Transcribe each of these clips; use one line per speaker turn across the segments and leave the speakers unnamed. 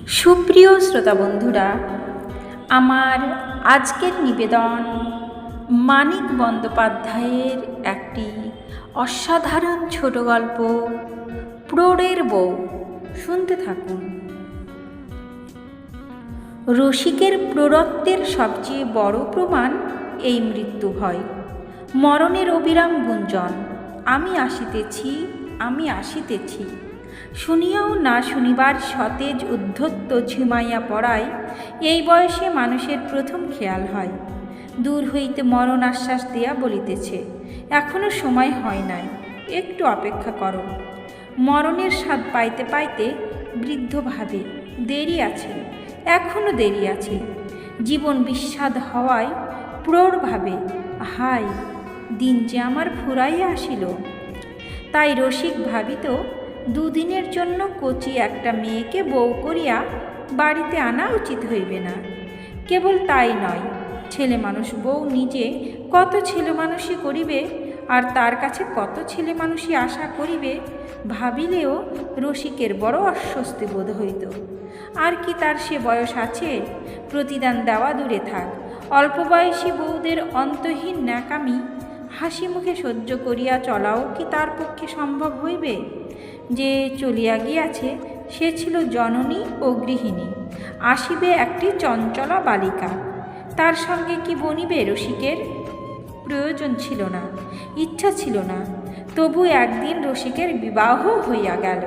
সুপ্রিয় শ্রোতা বন্ধুরা, আমার আজকের নিবেদন মানিক বন্দ্যোপাধ্যায়ের একটি অসাধারণ ছোট গল্প প্রৌঢ়ের বউ। শুনতে থাকুন। রসিকের প্রৌঢ়ত্বের সবচেয়ে বড় প্রমাণ এই মৃত্যু ভয়, মরণের অবিরাম গুঞ্জন। আমি আসিতেছি, আমি আসিতেছি। শুনিয়াও না শুনিবার সতেজ উদ্ধত্ত ঝিমাইয়া পড়ায় এই বয়সে মানুষের প্রথম খেয়াল হয়। দূর হইতে মরণ আশ্বাস দিয়া বলিতেছে, এখনো সময় হয় নাই, একটু অপেক্ষা করো। মরণের স্বাদ পাইতে পাইতে বৃদ্ধ ভাবে, দেরি আছে, এখনো দেরি আছে। জীবন বিস্বাদ হওয়ায় প্রৌঢ় ভাবে, হায়, দিন যে আমার ফুরাইয়া আসিল। তাই রসিক ভাবিত, দুদিনের জন্য কচি একটা মেয়েকে বউ করিয়া বাড়িতে আনা উচিত হইবে না। কেবল তাই নয়, ছেলে মানুষ বউ নিজে কত ছেলে মানুষই করিবে, আর তার কাছে কত ছেলে মানুষই আশা করিবে, ভাবিলেও রসিকের বড় অস্বস্তি বোধ হইত। আর কি তার সে বয়স আছে? প্রতিদান দেওয়া দূরে থাক, অল্প বয়সী বউদের অন্তহীন ন্যাকামি হাসি মুখে সহ্য করিয়া চলাও কি তার পক্ষে সম্ভব হইবে? যে চলিয়া গিয়াছে সে ছিল জননী ও গৃহিণী, আসিবে একটি চঞ্চলা বালিকা। তার সঙ্গে কি বনিবে রসিকের? প্রয়োজন ছিল না, ইচ্ছা ছিল না। তবু একদিন রসিকের বিবাহ হইয়া গেল।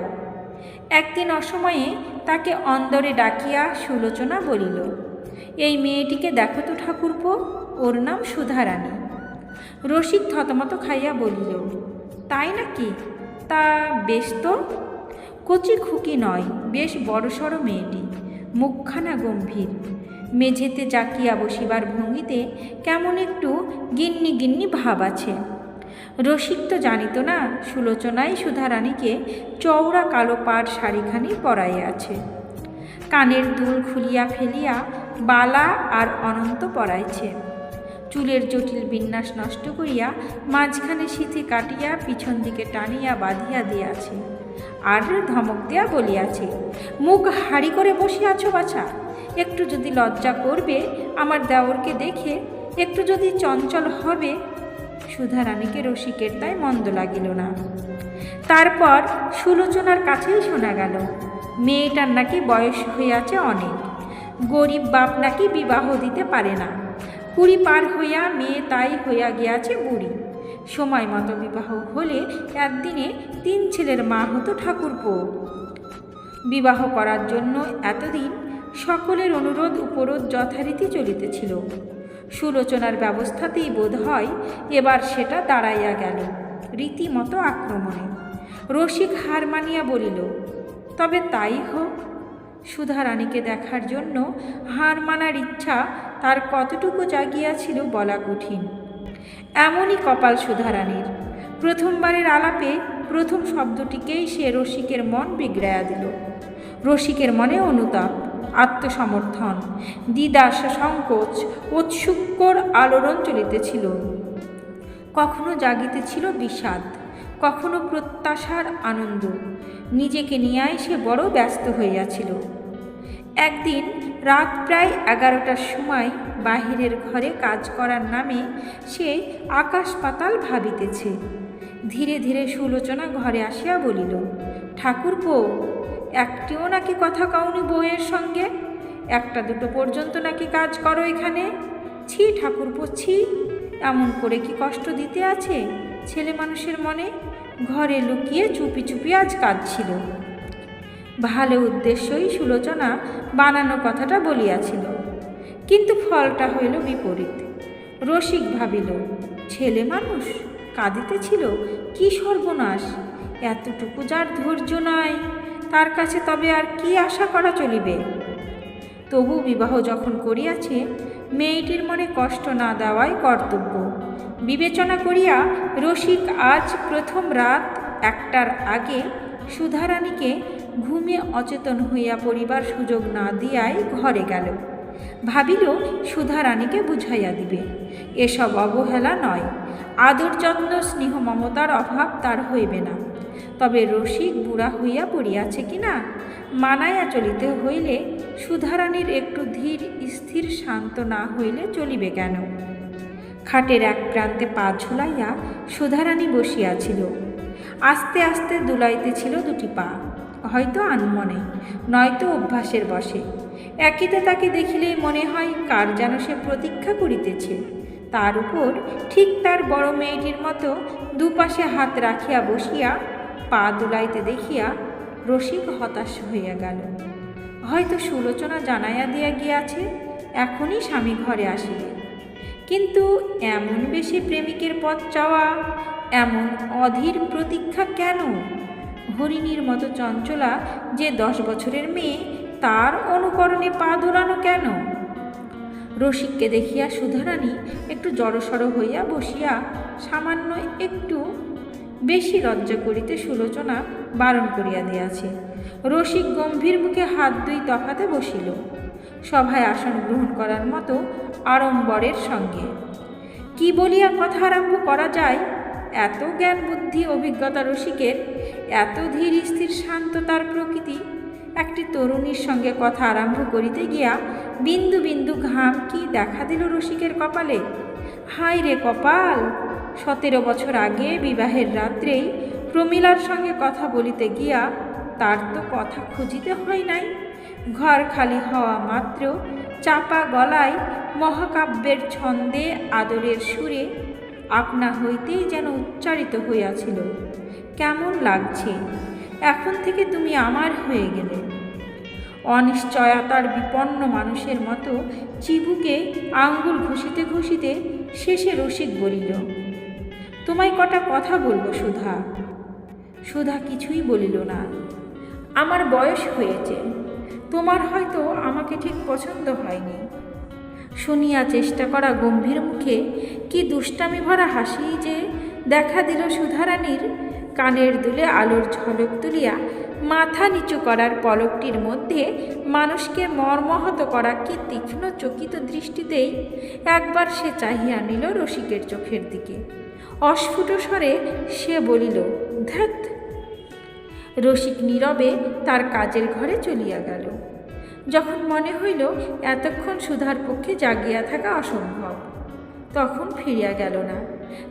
একদিন অসময়ে তাকে অন্দরে ডাকিয়া সুলোচনা বলিল, এই মেয়েটিকে দেখো তো ঠাকুরপো, ওর নাম সুধারানী। রসিক থতমত খাইয়া বলিল, তাই নাকি? তা বেশ তো। কচি খুকি নয়, বেশ বড়সড় মেয়েটি, মুখখানা গম্ভীর, মেঝেতে জাকিয়া বসিবার ভঙ্গিতে কেমন একটু গিন্নি গিন্নি ভাব আছে। রসিক তো জানিত না সুলোচনাই সুধারানীকে চওড়া কালো পাড় শাড়িখানি পরাইয়াছে। কানের দুল খুলিয়া ফেলিয়া বালা আর অনন্ত পরাইছে। চুলের জটিল বিন্যাস নষ্ট করিয়া মাঝখানে সিথি কাটিয়া পিছন দিকে টানিয়া বাঁধিয়া দিয়াছে। আর ধমক দিয়া বলিয়াছে, মুখ হাড়ি করে বসিয়াছ বাছা, একটু যদি লজ্জা করবে আমার দেওরকে দেখে, একটু যদি চঞ্চল হবে। সুধারানীকে রসিকের তাই মন্দ লাগিল না। তারপর সুলোচনার কাছেই শোনা গেল, মেয়েটার নাকি বয়স হইয়াছে অনেক, গরিব বাপ নাকি বিবাহ দিতে পারে না, 20 পার হইয়া মেয়ে তাই হইয়া গিয়াছে বুড়ি। সময় মতো বিবাহ হলে একদিনে 3 ছেলের মা হতো ঠাকুরপো। বিবাহ করার জন্য এতদিন সকলের অনুরোধ উপরোধ যথারীতি চলিতেছিল। সুলোচনার ব্যবস্থাতেই বোধ হয় এবার সেটা দাঁড়াইয়া গেল রীতিমতো আক্রমণে। রসিক হার মানিয়া বলিল, তবে তাই হোক। সুধারানীকে দেখার জন্য হার মানার ইচ্ছা তার কতটুকু জাগিয়াছিল বলা কঠিন। এমনই কপাল সুধারানীর। প্রথমবারের আলাপে প্রথম শব্দটিকেই সে রসিকের মন বিগড়াইয়া দিল। রসিকের মনে অনুতাপ, আত্মসমর্থন, দ্বিধা, সংকোচ, উৎসুকর আলোড়ন চলিতেছিল। কখনো জাগিতেছিল বিষাদ, কখনো প্রত্যাশার আনন্দ। নিজেকে নিয়েই সে বড় ব্যস্ত হইয়াছিল। একদিন রাত প্রায় 11টার সময় বাহিরের ঘরে কাজ করার নামে সে আকাশ পাতাল ভাবিতেছে। ধীরে ধীরে সুলোচনা ঘরে আসিয়া বলিল, ঠাকুরপো, একটিও নাকি কথা কওনি বউয়ের সঙ্গে? 1টা 2টো পর্যন্ত নাকি কাজ করো এখানে? ছি ঠাকুরপো, ছি! এমন করে কি কষ্ট দিতে আছে ছেলে মানুষের মনে? ঘরে লুকিয়ে চুপি চুপি আজ কাজ ছিল। ভালো উদ্দেশ্যই সুলোচনা বানানো কথাটা বলিয়াছিল, কিন্তু ফলটা হইল বিপরীত। রসিক ভাবিল, ছেলে মানুষ কাঁদিতেছিল, কি সর্বনাশ! এতটুকু যার ধৈর্য নাই, তার কাছে তবে আর কি আশা করা চলিবে? তবু বিবাহ যখন করিয়াছে, মেয়েটির মনে কষ্ট না দেওয়াই কর্তব্য বিবেচনা করিয়া রসিক আজ প্রথম রাত 1টার আগে সুধারানীকে ঘুমে অচেতন হইয়া পড়িবার সুযোগ না দিয়াই ঘরে গেল। ভাবিল সুধারানীকে বুঝাইয়া দিবে। এসব অবহেলা নয়, আদর যত্ন স্নেহ মমতার অভাব তার হইবে না। তবে রসিক বুড়া হইয়া পড়িয়াছে কিনা মানাইয়া চলিতে হইলে সুধারানীর একটু ধীর স্থির শান্ত না হইলে চলিবে কেন? খাটের এক প্রান্তে পা ঝুলাইয়া সুধারানী বসিয়াছিল। আস্তে আস্তে দুলাইতেছিল দুটি পা, হয়তো আনমনে, নয়তো অভ্যাসের বশে। একিতে তাকে দেখিলেই মনে হয় কার যেন সে প্রতীক্ষা করিতেছে। তার উপর ঠিক তার বড় মেয়েটির মতো দুপাশে হাত রাখিয়া বসিয়া পা দুলাইতে দেখিয়া রসিক হতাশ হইয়া গেল। হয়তো সুলোচনা জানাইয়া দিয়া গিয়াছে এখনই স্বামী ঘরে আসিবে। কিন্তু এমন বেশি প্রেমিকের পথ চাওয়া, এমন অধীর প্রতীক্ষা কেন? হরিণীর মতো চঞ্চলা যে 10 বছরের মেয়ে, তার অনুকরণে পা দোলানো কেন? রসিককে দেখিয়া সুধারানী একটু জড়সড় হইয়া বসিয়া সামান্য একটু বেশি লজ্জা করিতে সুলোচনা বারণ করিয়া দিয়াছে। রসিক গম্ভীর মুখে হাত দুই তফাতে বসিল, সভায় আসন গ্রহণ করার মতো আড়ম্বরের সঙ্গে। কি বলিয়া কথা আরম্ভ করা যায়? এত জ্ঞান বুদ্ধি অভিজ্ঞতা রসিকের, এত ধীর স্থির শান্ত তার প্রকৃতি। একটি তরুণীর সঙ্গে কথা আরম্ভ করিতে গিয়া বিন্দু বিন্দু ঘাম কি দেখা দিল রসিকের কপালে। হায় রে কপাল! 17 বছর আগে বিবাহের রাত্রেই প্রমীলার সঙ্গে কথা বলিতে গিয়া তার তো কথা খুঁজিতে হয় নাই। ঘর খালি হওয়া মাত্র চাপা গলায় মহাকাব্যের ছন্দে আদরের সুরে আপনা হইতেই যেন উচ্চারিত হইয়াছিল, কেমন লাগছে, এখন থেকে তুমি আমার হয়ে গেলে। অনিশ্চয়তার বিপন্ন মানুষের মতো চিবুকে আঙ্গুল ঘষিতে ঘষিতে শেষে রসিক বলিল, তোমায় কটা কথা বলবো সুধা। সুধা কিছুই বলিল না। আমার বয়স হয়েছে, তোমার হয়তো আমাকে ঠিক পছন্দ হয়নি। শুনিয়া চেষ্টা করা গম্ভীর মুখে কি দুষ্টামি ভরা হাসি যে দেখা দিল সুধারানীর। কানের দুলে আলোর ঝলক তুলিয়া মাথা নিচু করার পলকটির মধ্যে মানুষকে মর্মাহত করা কি তীক্ষ্ণ চকিত দৃষ্টিতেই একবার সে চাহিয়া নিল রসিকের চোখের দিকে। অস্ফুট স্বরে সে বলিল, ধ্যাৎ। রসিক নীরবে তার কাজের ঘরে চলিয়া গেল। যখন মনে হইল এতক্ষণ সুধার পক্ষে জাগিয়া থাকা অসম্ভব, তখন ফিরিয়া গেল না,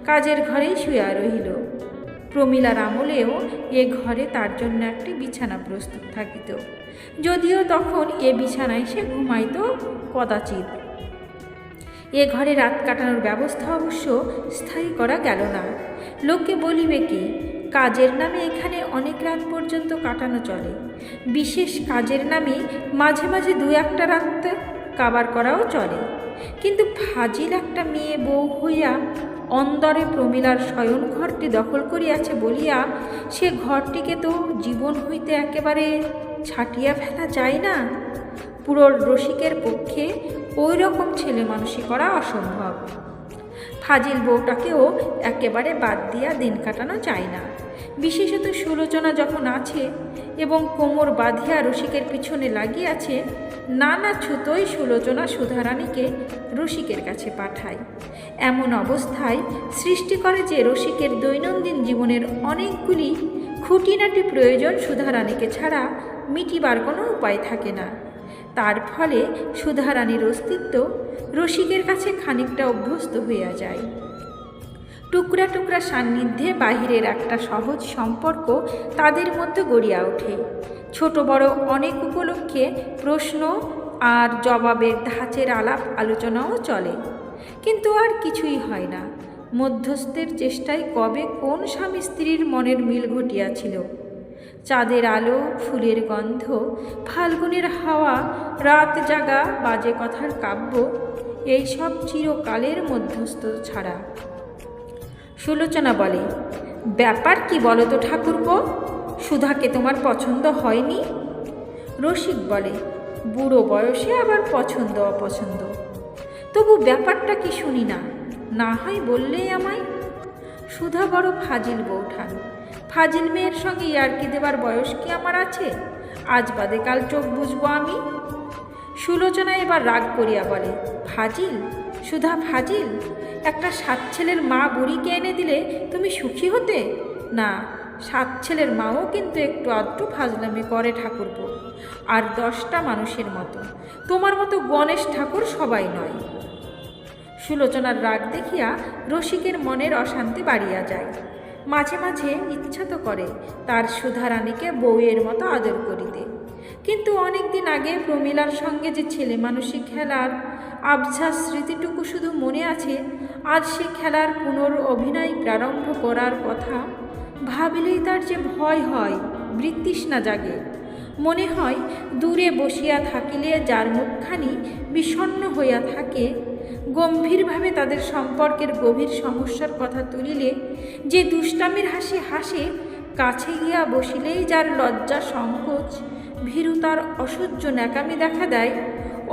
কাজের ঘরেই শুইয়া রহিল। প্রমীলার আমলেও এ ঘরে তার জন্য একটি বিছানা প্রস্তুত থাকিত, যদিও তখন এ বিছানায় সে ঘুমাইত কদাচিৎ। এ ঘরে রাত কাটানোর ব্যবস্থা অবশ্য স্থায়ী করা গেল না। লোকে বলিবে কি, কাজের নামে এখানে অনেক রাত পর্যন্ত কাটানো চলে। বিশেষ কাজের নামে মাঝে মাঝে 2-1টা রাত কাবার করাও চলে। কিন্তু ফাজিল একটা মেয়ে বউ হইয়া অন্দরে প্রমীলার শয়ন ঘরটি দখল করিয়াছে বলিয়া সে ঘরটিকে তো জীবন হইতে একেবারে ছাটিয়া ফেলা যায় না। পুরো রসিকের পক্ষে ওই রকম ছেলে মানুষই করা অসম্ভব। ফাজিল বউটাকেও একেবারে বাদ দিয়া দিন কাটানো যায় না। বিশেষত সুলোচনা যখন আছে এবং কোমর বাঁধিয়া রসিকের পিছনে লাগিয়াছে, নানা ছুতোই সুলোচনা সুধারানীকে রসিকের কাছে পাঠায়। এমন অবস্থায় সৃষ্টি করে যে রসিকের দৈনন্দিন জীবনের অনেকগুলি খুঁটিনাটি প্রয়োজন সুধারানীকে ছাড়া মিটিবার কোনো উপায় থাকে না। তার ফলে সুধারানীর অস্তিত্ব রসিকের কাছে খানিকটা অভ্যস্ত হইয়া যায়। টুকরা টুকরা সান্নিধ্যে বাহিরের একটা সহজ সম্পর্ক তাদের মধ্যে গড়িয়া ওঠে। ছোট বড় অনেক উপলক্ষে প্রশ্ন আর জবাবের ধাঁচের আলাপ আলোচনাও চলে, কিন্তু আর কিছুই হয় না। মধ্যস্থের চেষ্টায় কবে কোন স্বামী স্ত্রীর মনের মিল ঘটিয়াছিল। চাঁদের আলো, ফুলের গন্ধ, ফাল্গুনের হাওয়া, রাত জাগা, বাজে কথার কাব্য, এইসব চিরকালের মধ্যস্থ ছাড়া। সুলোচনা বলে, ব্যাপার কি বলো তো ঠাকুরপো, সুধাকে তোমার পছন্দ হয়নি? রসিক বলে, বুড়ো বয়সে আবার পছন্দ অপছন্দ, তবু ব্যাপারটা কি শুনি না, না হয় বললেই আমায়। সুধা বড় ফাজিল বউঠান, ফাজিল মেয়ের সঙ্গে ইয়ার্কি দেবার বয়স কি আমার আছে? আজ বাদে কাল চোখ বুঝবো আমি। সুলোচনা এবার রাগ করিয়া বলে, ফাজিল? সুধা ফাজিল? একটা 7 ছেলের মা বুড়িকে এনে দিলে তুমি সুখী হতে? না, 7 ছেলের মাও কিন্তু একটু আধটু ফাজলামি করে ঠাকুরপো, আর 10টা মানুষের মতো, তোমার মতো গণেশ ঠাকুর সবাই নয়। সুলোচনার রাগ দেখিয়া রসিকের মনের অশান্তি বাড়িয়া যায়। মাঝে মাঝে ইচ্ছা তো করে তার সুধারানীকে বউয়ের মতো আদর করিতে, কিন্তু অনেক দিন আগে প্রমীলার সঙ্গে যে ছেলে মানুষই খেলার আবছা স্মৃতিটুকু শুধু মনে আছে, আজ সে খেলার অভিনয় প্রারম্ভ করার কথা ভাবিলেই তার যে ভয় হয়, বৃত্তৃষ্ণা জাগে। মনে হয় দূরে বসিয়া থাকিলে যার মুখখানি বিষণ্ণ হইয়া থাকে, গম্ভীরভাবে তাদের সম্পর্কের গভীর সমস্যার কথা তুলিলে যে দুষ্টামির হাসি হাসে, কাছে গিয়া বসিলেই যার লজ্জা সংকোচ ভীরুতার অসহ্য ন্যাকামি দেখা দেয়,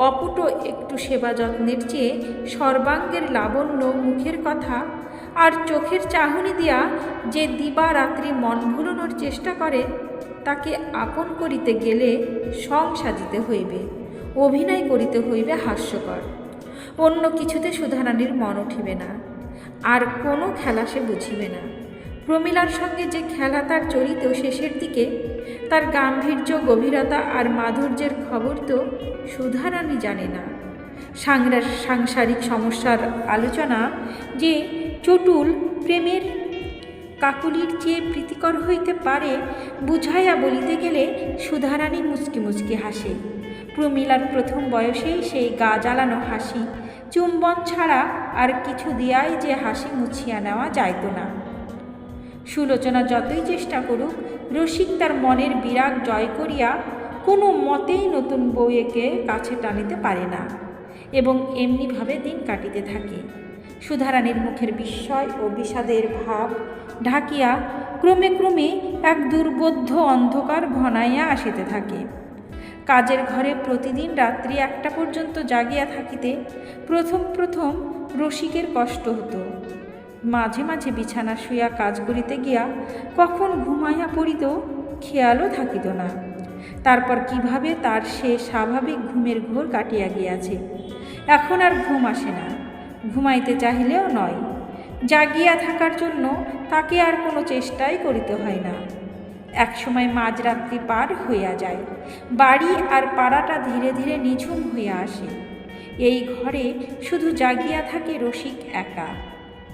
অপুট একটু সেবা যত্নের চেয়ে সর্বাঙ্গের লাবণ্য, মুখের কথা আর চোখের চাহনি দিয়া যে দিবারাত্রি মন ভুলানোর চেষ্টা করে, তাকে আপন করিতে গেলে সং সাজিতে হইবে, অভিনয় করিতে হইবে হাস্যকর। অন্য কিছুতে সুধারানীর মন উঠিবে না, আর কোনো খেলা সে বুঝিবে না। প্রমীলার সঙ্গে যে খেলা তার চরিত শেষের দিকে, তার গাম্ভীর্য, গভীরতা আর মাধুর্যের খবর তো সুধারানী জানে না। সাংসারিক সমস্যার আলোচনা যে চটুল প্রেমের কাকুলির চেয়ে প্রীতিকর হইতে পারে, বুঝাইয়া বলিতে গেলে সুধারানী মুচকি মুচকি হাসে। প্রমীলার প্রথম বয়সেই সেই গা জ্বালানো হাসি, চুম্বন ছাড়া আর কিছু দিয়াই যে হাসি মুছিয়া নেওয়া যাইত না। সুলোচনা যতই চেষ্টা করুক, রসিক তার মনের বিরাগ জয় করিয়া কোনো মতেই নতুন বউয়েকে কাছে টানিতে পারে না, এবং এমনিভাবে দিন কাটিতে থাকে। সুধারানীর মুখের বিস্ময় ও বিষাদের ভাব ঢাকিয়া ক্রমে ক্রমে এক দুর্বোধ্য অন্ধকার ঘনাইয়া আসিতে থাকে। কাজের ঘরে প্রতিদিন রাত্রি 1টা পর্যন্ত জাগিয়া থাকিতে প্রথম প্রথম রসিকের কষ্ট হতো। মাঝে মাঝে বিছানা শুইয়া কাজ করিতে গিয়া কখন ঘুমাইয়া পড়িত, খেয়ালও থাকিত না। তারপর কিভাবে তার সে স্বাভাবিক ঘুমের ঘোর কাটিয়া গিয়াছে, এখন আর ঘুম আসে না, ঘুমাইতে চাহিলেও নয়। জাগিয়া থাকার জন্য তাকে আর কোনো চেষ্টাই করিতে হয় না। একসময় মাঝরাত্রি পার হইয়া যায়, বাড়ি আর পাড়াটা ধীরে ধীরে নিঝুম হইয়া আসে। এই ঘরে শুধু জাগিয়া থাকে রসিক একা।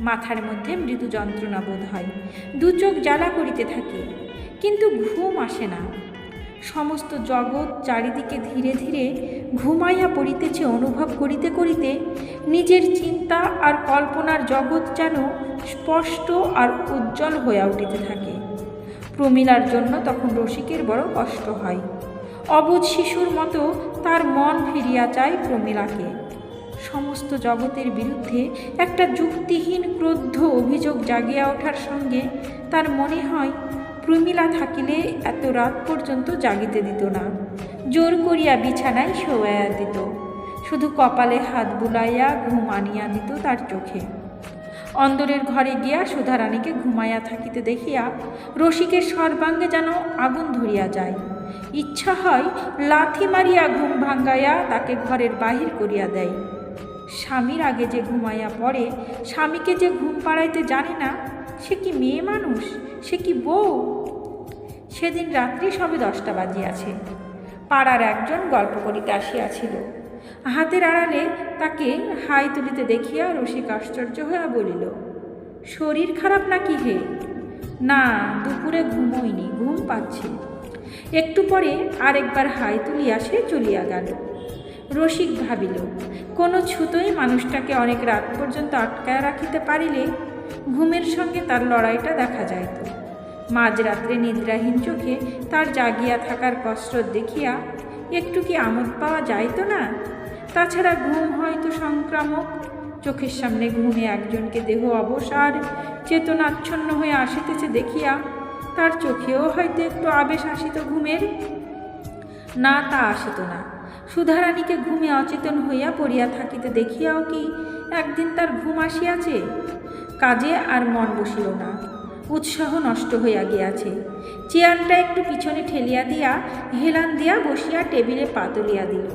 মাথার মধ্যে মৃদু যন্ত্রণা বোধ হয়, 2 চোখ জ্বালা করিতে থাকে, কিন্তু ঘুম আসে না। সমস্ত জগৎ চারিদিকে ধীরে ধীরে ঘুমাইয়া পড়িতেছে অনুভব করিতে করিতে নিজের চিন্তা আর কল্পনার জগৎ যেন স্পষ্ট আর উজ্জ্বল হইয়া উঠিতে থাকে। প্রমীলার জন্য তখন রসিকের বড় কষ্ট হয়। অবুঝ শিশুর মতো তার মন ফিরিয়া চায় প্রমীলাকে। সমস্ত জগতের বিরুদ্ধে একটা যুক্তিহীন ক্রোধ অভিযোগ জাগিয়া ওঠার সঙ্গে তার মনে হয় প্রমীলা থাকিলে এত রাত পর্যন্ত জাগিতে দিত না, জোর করিয়া বিছানায় শোয়াইয়া দিত, শুধু কপালে হাত বুলাইয়া ঘুম আনিয়া দিত তার চোখে। অন্দরের ঘরে গিয়া সুধারানীকে ঘুমাইয়া থাকিতে দেখিয়া রসিকের সর্বাঙ্গে যেন আগুন ধরিয়া যায়। ইচ্ছা হয় লাথি মারিয়া ঘুম ভাঙ্গাইয়া তাকে ঘরের বাহির করিয়া দেয়। স্বামীর আগে যে ঘুমাইয়া পড়ে, স্বামীকে যে ঘুম পাড়াইতে জানে না, সে কি মেয়ে মানুষ, সে কি বউ? সেদিন রাত্রি সবে 10টা বাজিয়াছে। পাড়ার একজন গল্প করিতে আসিয়াছিল। হাতের আড়ালে তাকে হাই তুলিতে দেখিয়া রসিক আশ্চর্য হইয়া বলিল, শরীর খারাপ নাকি হে? না, দুপুরে ঘুমোইনি, ঘুম পাচ্ছে। একটু পরে আরেকবার হাই তুলিয়া সে চলিয়া গেল। রসিক ভাবিল, কোনো ছুতোই মানুষটাকে অনেক রাত পর্যন্ত আটকায় রাখিতে পারিলে ঘুমের সঙ্গে তার লড়াইটা দেখা যাইত। মাঝরাত্রে নিদ্রাহীন চোখে তার জাগিয়া থাকার কসরত দেখিয়া একটু কি আমোদ পাওয়া যাইত না? তাছাড়া ঘুম হয়তো সংক্রামক। চোখের সামনে ঘুমে একজনকে দেহ অবসার চেতনাচ্ছন্ন হয়ে আসিতেছে দেখিয়া তার চোখেও হয়তো একটু আবেশ আসিত ঘুমের। না, তা আসিত না। সুধারানীকে ঘুমে অচেতন হইয়া পড়িয়া থাকিতে দেখিয়াও কি একদিন তার ঘুম আসিয়াছে? কাজে আর মন বসিল না, উৎসাহ নষ্ট হইয়া গিয়াছে। চেয়ারটা একটু পিছনে ঠেলিয়া দিয়া হেলান দিয়া বসিয়া টেবিলে পা তুলিয়া দিল।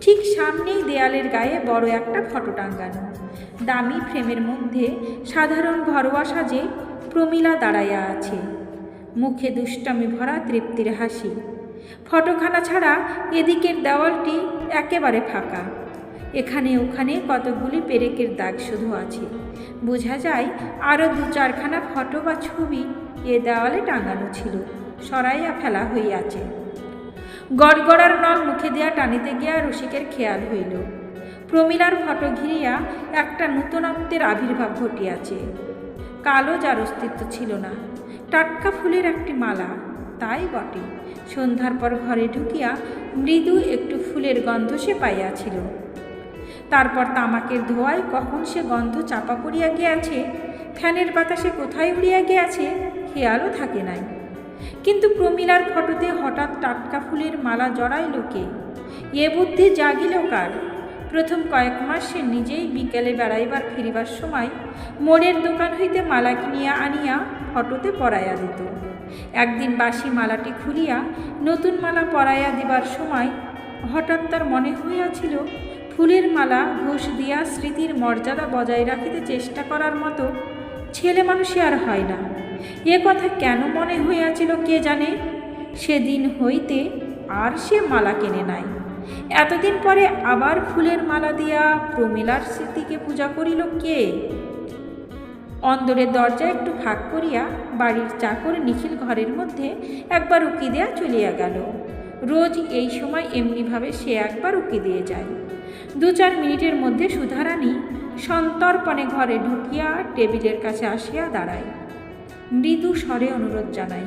ঠিক সামনেই দেয়ালের গায়ে বড় একটা ফটো টাঙ্গানো। দামি ফ্রেমের মধ্যে সাধারণ ঘরোয়া সাজে প্রমীলা দাঁড়াইয়া আছে। মুখে দুষ্টামি ভরা তৃপ্তির হাসি। ফটোখানা ছাড়া এদিকের দেওয়ালটি একেবারে ফাঁকা। এখানে ওখানে কতকগুলি পেরেকের দাগ শুধু আছে। বোঝা যায় আরও 2-4খানা ফটো বা ছবি এ দেওয়ালে টাঙানো ছিল, সরাইয়া ফেলা হইয়াছে। গড়গড়ার নল মুখে দিয়া টানিতে গিয়া রসিকের খেয়াল হইল প্রমীলার ফটো ঘিরিয়া একটা নূতনত্বের আবির্ভাব ঘটিয়াছে। কালো যার অস্তিত্ব ছিল না, টাটকা ফুলের একটি মালা, তাই বটে। সন্ধ্যার পর ঘরে ঢুকিয়া মৃদু একটু ফুলের গন্ধ সে পাইয়াছিল। তারপর তামাকের ধোঁয়ায় কখন সে গন্ধ চাপা পড়িয়া গিয়াছে, ফ্যানের বাতাসে কোথায় উড়িয়া গিয়াছে, খেয়ালও থাকে নাই। কিন্তু প্রমীলার ফটোতে হঠাৎ টাটকা ফুলের মালা জড়াইল কে? এ বুদ্ধি জাগিল কার? প্রথম কয়েক মাস সে নিজেই বিকেলে বেড়াইবার ফিরিবার সময় মোড়ের দোকান হইতে মালা কিনিয়া আনিয়া ফটোতে পরাইয়া দিত। একদিন বাসি মালাটি খুলিয়া নতুন মালা পরাইয়া দিবার সময় হঠাৎ তার মনে হইয়াছিল ফুলের মালা ঘুষ দিয়া স্মৃতির মর্যাদা বজায় রাখিতে চেষ্টা করার মতো ছেলে মানুষে আর হয় না। এ কথা কেন মনে হইয়াছিল কে জানে। সেদিন হইতে আর সে মালা কেনে নাই। এতদিন পরে আবার ফুলের মালা দিয়া প্রমীলার স্মৃতিকে পূজা করিল কে? অন্দরের দরজা একটু ফাঁক করিয়া বাড়ির চাকর নিখিল ঘরের মধ্যে একবার উকি দেয়া চলিয়া গেল। রোজ এই সময় এমনিভাবে সে একবার উকি দিয়ে যায়। 2-4 মিনিটের মধ্যে সুধারানী সন্তর্পণে ঘরে ঢুকিয়া টেবিলের কাছে আসিয়া দাঁড়ায়। মৃদু স্বরে অনুরোধ জানাই,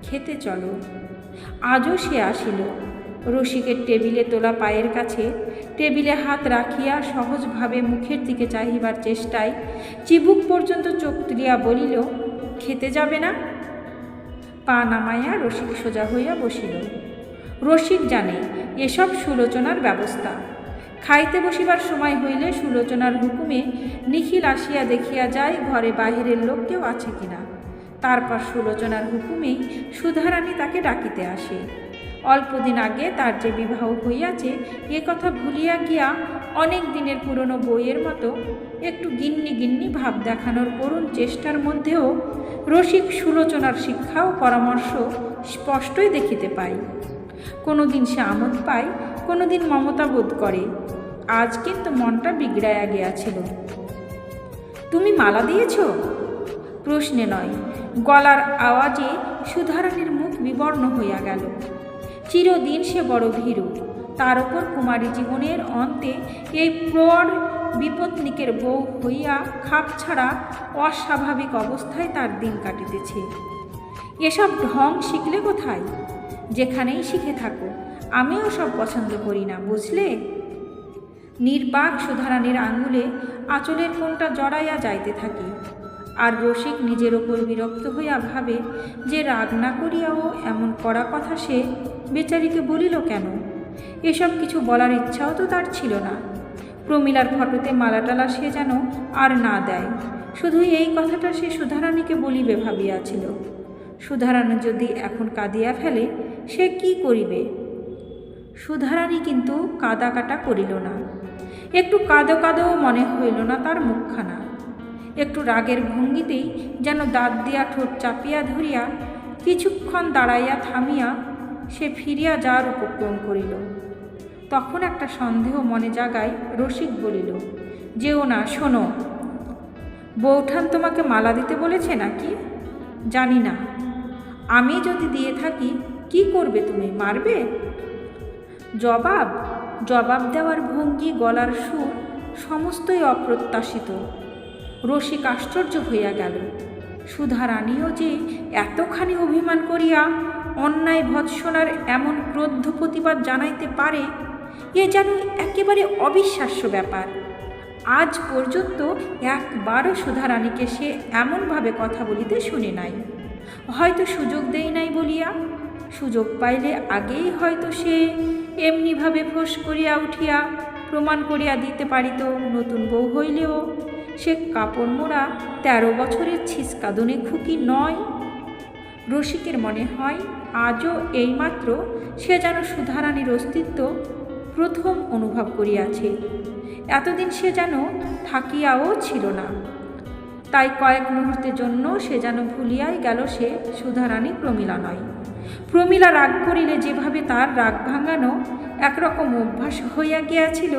খেতে চলো। আজও সে আসিল। রসিকের টেবিলে তোলা পায়ের কাছে টেবিলে হাত রাখিয়া সহজভাবে মুখের দিকে চাহিবার চেষ্টায় চিবুক পর্যন্ত চোখ তুলিয়া বলিল, খেতে যাবে না? পা নামাইয়া রসিক সোজা হইয়া বসিল। রসিক জানে এসব সুলোচনার ব্যবস্থা। খাইতে বসিবার সময় হইলে সুলোচনার হুকুমে নিখিল আসিয়া দেখিয়া যায় ঘরে বাহিরের লোক কেউ আছে কিনা। তারপর সুলোচনার হুকুমেই সুধারানী তাকে ডাকিতে আসে। অল্পদিন আগে তার যে বিবাহ হইয়াছে এ কথা ভুলিয়া গিয়া অনেক দিনের পুরনো বইয়ের মতো একটু গিন্নি গিন্নি ভাব দেখানোর করুণ চেষ্টার মধ্যেও রসিক সুলোচনার শিক্ষা ও পরামর্শ স্পষ্টই দেখিতে পায়। কোনো দিন সে আমোদ পায়, কোনো দিন মমতা বোধ করে। আজ কিন্তু মনটা বিগড়াইয়া গিয়াছিল। তুমি মালা দিয়েছ? প্রশ্নে নয়, গলার আওয়াজে সুধারানীর মুখ বিবর্ণ হইয়া গেল। চিরদিন সে বড় ভীরু। তার ওপর কুমারী জীবনের অন্তে এই প্রৌঢ় বিপত্নিকের বউ হইয়া খাপ ছাড়া অস্বাভাবিক অবস্থায় তার দিন কাটিতেছে। এসব ঢং শিখলে কোথায়? যেখানেই শিখে থাকো, আমিও সব পছন্দ করি না, বুঝলে? নির্বাক সুধারানীর আঙুলে আঁচলের কোণটা জড়াইয়া যাইতে থাকে। আর রসিক নিজের ওপর বিরক্ত হইয়া ভাবে যে রাগ না করিয়াও এমন কড়া কথা সে বেচারিকে বলিল কেন। এসব কিছু বলার ইচ্ছাও তো তার ছিল না। প্রমীলার ফটোতে মালাটালা সে যেন আর না দেয়, শুধু এই কথাটা সে সুধারানীকে বলিবে ভাবিয়াছিল। সুধারানী যদি এখন কাঁদিয়া ফেলে সে কি করিবে? সুধারানী কিন্তু কাদা কাটা করিল না। একটু কাঁদো কাঁদো মনে হইল না তার মুখখানা। একটু রাগের ভঙ্গিতেই যেন দাঁত দিয়া ঠোঁট চাপিয়া ধরিয়া কিছুক্ষণ দাঁড়াইয়া থামিয়া সে ফিরিয়া যাওয়ার উপক্রম করিল। তখন একটা সন্দেহ মনে জাগায়। রসিক বলিল, যেও না, শোনো, বৌঠান তোমাকে মালা দিতে বলেছে নাকি? জানি না। আমি যদি দিয়ে থাকি কি করবে তুমি? মারবে? জবাব দেওয়ার ভঙ্গি, গলার সুর সমস্তই অপ্রত্যাশিত। রসিক আশ্চর্য হইয়া গেল। সুধারানীও যে এতখানি অভিমান করিয়া অন্যায় ভৎসনার এমন ক্রোধ প্রতিবাদ জানাইতে পারে, এ যেন একেবারে অবিশ্বাস্য ব্যাপার। আজ পর্যন্ত একবারও সুধারানীকে সে এমনভাবে কথা বলিতে শুনে নাই। হয়তো সুযোগ দেই নাই বলিয়া। সুযোগ পাইলে আগেই হয়তো সে এমনিভাবে ফোঁস করিয়া উঠিয়া প্রমাণ করিয়া দিতে পারিত নতুন বউ হইলেও সে কাপড় মোড়া 13 বছরের ছিচকাদনে খুকি নয়। রসিকের মনে হয় আজও এইমাত্র সে যেন সুধারানীর অস্তিত্ব প্রথম অনুভব করিয়াছে। এতদিন সে যেন থাকিয়াও ছিল না। তাই কয়েক মুহূর্তের জন্য সে যেন ভুলিয়াই গেল সে সুধারানী প্রমীলা নয়। প্রমীলা রাগ করিলে যেভাবে তার রাগ ভাঙানো একরকম অভ্যাস হইয়া গিয়াছিল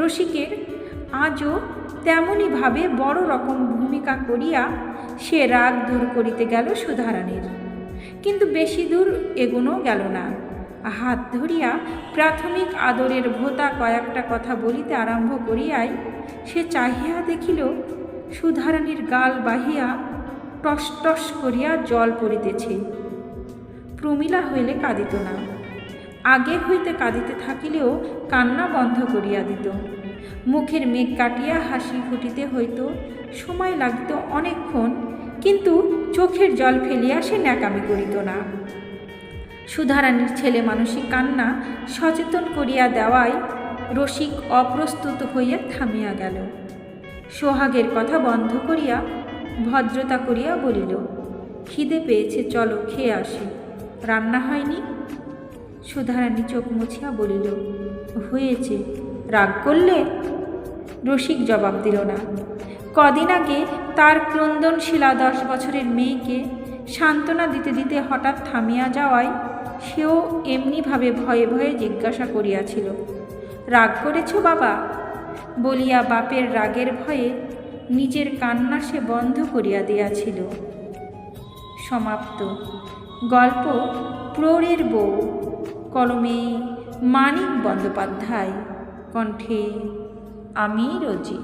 রসিকের, আজও তেমনইভাবে বড় রকম ভূমিকা করিয়া সে রাগ দূর করিতে গেল সুধারানীর। কিন্তু বেশি দূর এগোনো গেল না। হাত ধরিয়া প্রাথমিক আদরের ভোতা কয়েকটা কথা বলিতে আরম্ভ করিয়াই সে চাহিয়া দেখিল সুধারানীর গাল বাহিয়া টস টস করিয়া জল পড়িতেছে। প্রমীলা হইলে কাঁদিত না, আগে হইতে কাঁদিতে থাকিলেও কান্না বন্ধ করিয়া দিত। মুখের মেঘ কাটিয়া হাসি ফুটিতে হইত, সময় লাগিত অনেকক্ষণ, কিন্তু চোখের জল ফেলিয়া সে ন্যাকামি করিত না। সুধারানীর ছেলে মানসিক কান্না সচেতন করিয়া দেওয়ায় রসিক অপ্রস্তুত হইয়া থামিয়া গেল। সোহাগের কথা বন্ধ করিয়া ভদ্রতা করিয়া বলিল, খিদে পেয়েছে, চলো খেয়ে আসি। রান্না হয়নি? সুধারানী চোখ মুছিয়া বলিল, হয়েছে। রাগ করলে? রসিক জবাব দিল না। কদিন আগে তার ক্রন্দনশীলা 10 বছরের মেয়েকে সান্ত্বনা দিতে দিতে হঠাৎ থামিয়া যাওয়ায় সেও এমনিভাবে ভয়ে ভয়ে জিজ্ঞাসা করিয়াছিল, রাগ করেছ বাবা? বলিয়া বাপের রাগের ভয়ে নিজের কান্না সে বন্ধ করিয়া দিয়াছিল। সমাপ্ত। গল্প প্রৌঢ়ের বউ। কলমে মানিক বন্দ্যোপাধ্যায়, কণ্ঠে আমি রোজি।